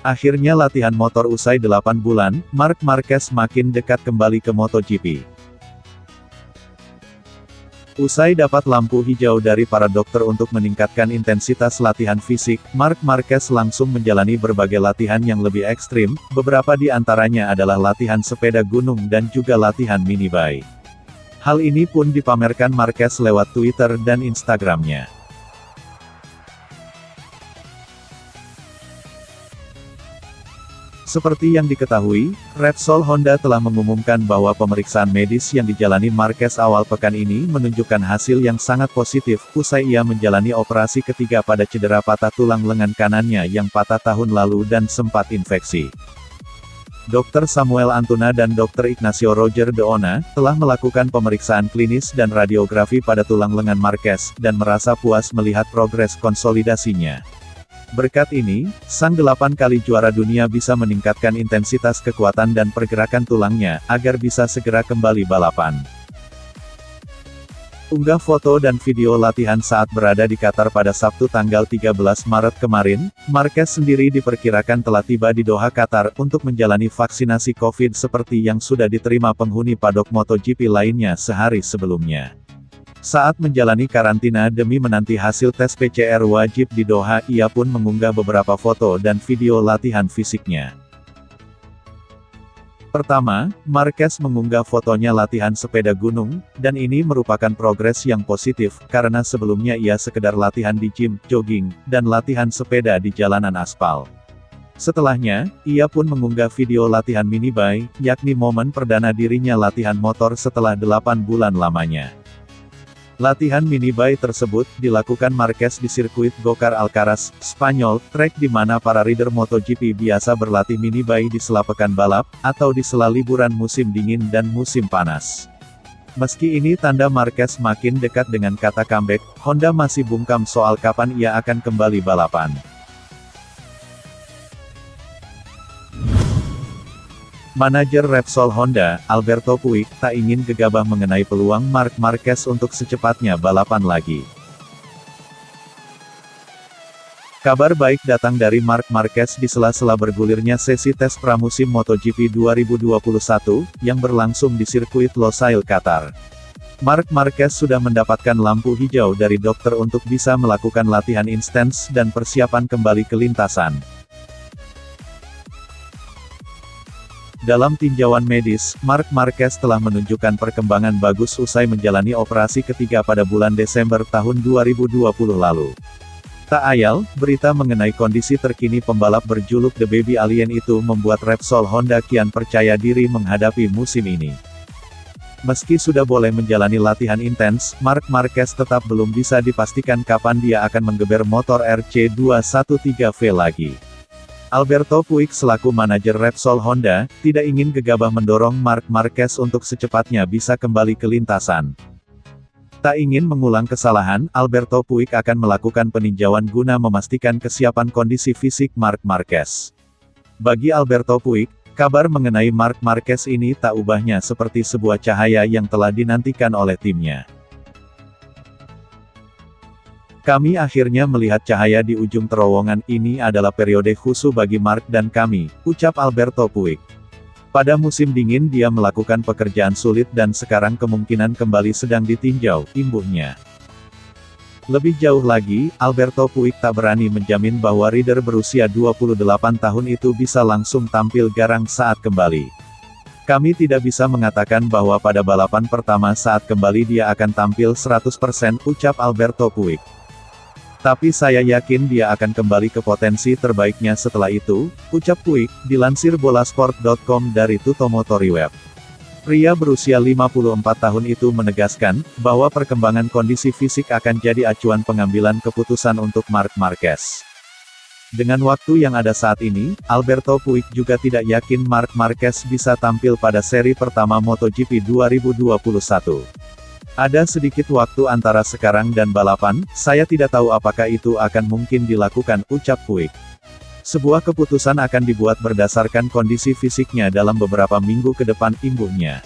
Akhirnya latihan motor usai 8 bulan, Marc Marquez makin dekat kembali ke MotoGP. Usai dapat lampu hijau dari para dokter untuk meningkatkan intensitas latihan fisik, Marc Marquez langsung menjalani berbagai latihan yang lebih ekstrim, beberapa di antaranya adalah latihan sepeda gunung dan juga latihan mini bike. Hal ini pun dipamerkan Marquez lewat Twitter dan Instagramnya. Seperti yang diketahui, Repsol Honda telah mengumumkan bahwa pemeriksaan medis yang dijalani Marquez awal pekan ini menunjukkan hasil yang sangat positif, usai ia menjalani operasi ketiga pada cedera patah tulang lengan kanannya yang patah tahun lalu dan sempat infeksi. Dr. Samuel Antuna dan Dr. Ignacio Roger de Ona, telah melakukan pemeriksaan klinis dan radiografi pada tulang lengan Marquez, dan merasa puas melihat progres konsolidasinya. Berkat ini, sang 8 kali juara dunia bisa meningkatkan intensitas kekuatan dan pergerakan tulangnya, agar bisa segera kembali balapan. Unggah foto dan video latihan saat berada di Qatar pada Sabtu tanggal 13 Maret kemarin, Marquez sendiri diperkirakan telah tiba di Doha, Qatar, untuk menjalani vaksinasi COVID seperti yang sudah diterima penghuni padok MotoGP lainnya sehari sebelumnya. Saat menjalani karantina demi menanti hasil tes PCR wajib di Doha, ia pun mengunggah beberapa foto dan video latihan fisiknya. Pertama, Marquez mengunggah fotonya latihan sepeda gunung, dan ini merupakan progres yang positif, karena sebelumnya ia sekedar latihan di gym, jogging, dan latihan sepeda di jalanan aspal. Setelahnya, ia pun mengunggah video latihan mini bike, yakni momen perdana dirinya latihan motor setelah 8 bulan lamanya. Latihan mini bike tersebut dilakukan Marquez di sirkuit Go-Kart Alcaraz, Spanyol, trek di mana para rider MotoGP biasa berlatih mini bike di sela pekan balap, atau di sela liburan musim dingin dan musim panas. Meski ini tanda Marquez makin dekat dengan kata comeback, Honda masih bungkam soal kapan ia akan kembali balapan. Manajer Repsol Honda, Alberto Puig, tak ingin gegabah mengenai peluang Marc Marquez untuk secepatnya balapan lagi. Kabar baik datang dari Marc Marquez di sela-sela bergulirnya sesi tes pramusim MotoGP 2021, yang berlangsung di sirkuit Losail, Qatar. Marc Marquez sudah mendapatkan lampu hijau dari dokter untuk bisa melakukan latihan intens dan persiapan kembali ke lintasan. Dalam tinjauan medis, Marc Marquez telah menunjukkan perkembangan bagus usai menjalani operasi ketiga pada bulan Desember tahun 2020 lalu. Tak ayal, berita mengenai kondisi terkini pembalap berjuluk The Baby Alien itu membuat Repsol Honda kian percaya diri menghadapi musim ini. Meski sudah boleh menjalani latihan intens, Marc Marquez tetap belum bisa dipastikan kapan dia akan menggeber motor RC213V lagi. Alberto Puig selaku manajer Repsol Honda, tidak ingin gegabah mendorong Marc Marquez untuk secepatnya bisa kembali ke lintasan. Tak ingin mengulang kesalahan, Alberto Puig akan melakukan peninjauan guna memastikan kesiapan kondisi fisik Marc Marquez. Bagi Alberto Puig, kabar mengenai Marc Marquez ini tak ubahnya seperti sebuah cahaya yang telah dinantikan oleh timnya. Kami akhirnya melihat cahaya di ujung terowongan, ini adalah periode khusus bagi Marc dan kami, ucap Alberto Puig. Pada musim dingin dia melakukan pekerjaan sulit dan sekarang kemungkinan kembali sedang ditinjau, imbuhnya. Lebih jauh lagi, Alberto Puig tak berani menjamin bahwa rider berusia 28 tahun itu bisa langsung tampil garang saat kembali. Kami tidak bisa mengatakan bahwa pada balapan pertama saat kembali dia akan tampil 100%, ucap Alberto Puig. Tapi saya yakin dia akan kembali ke potensi terbaiknya setelah itu, ucap Puig, dilansir bolasport.com dari Tuttomotori Web. Pria berusia 54 tahun itu menegaskan, bahwa perkembangan kondisi fisik akan jadi acuan pengambilan keputusan untuk Marc Marquez. Dengan waktu yang ada saat ini, Alberto Puig juga tidak yakin Marc Marquez bisa tampil pada seri pertama MotoGP 2021. Ada sedikit waktu antara sekarang dan balapan, saya tidak tahu apakah itu akan mungkin dilakukan, ucap Puig. Sebuah keputusan akan dibuat berdasarkan kondisi fisiknya dalam beberapa minggu ke depan, imbuhnya.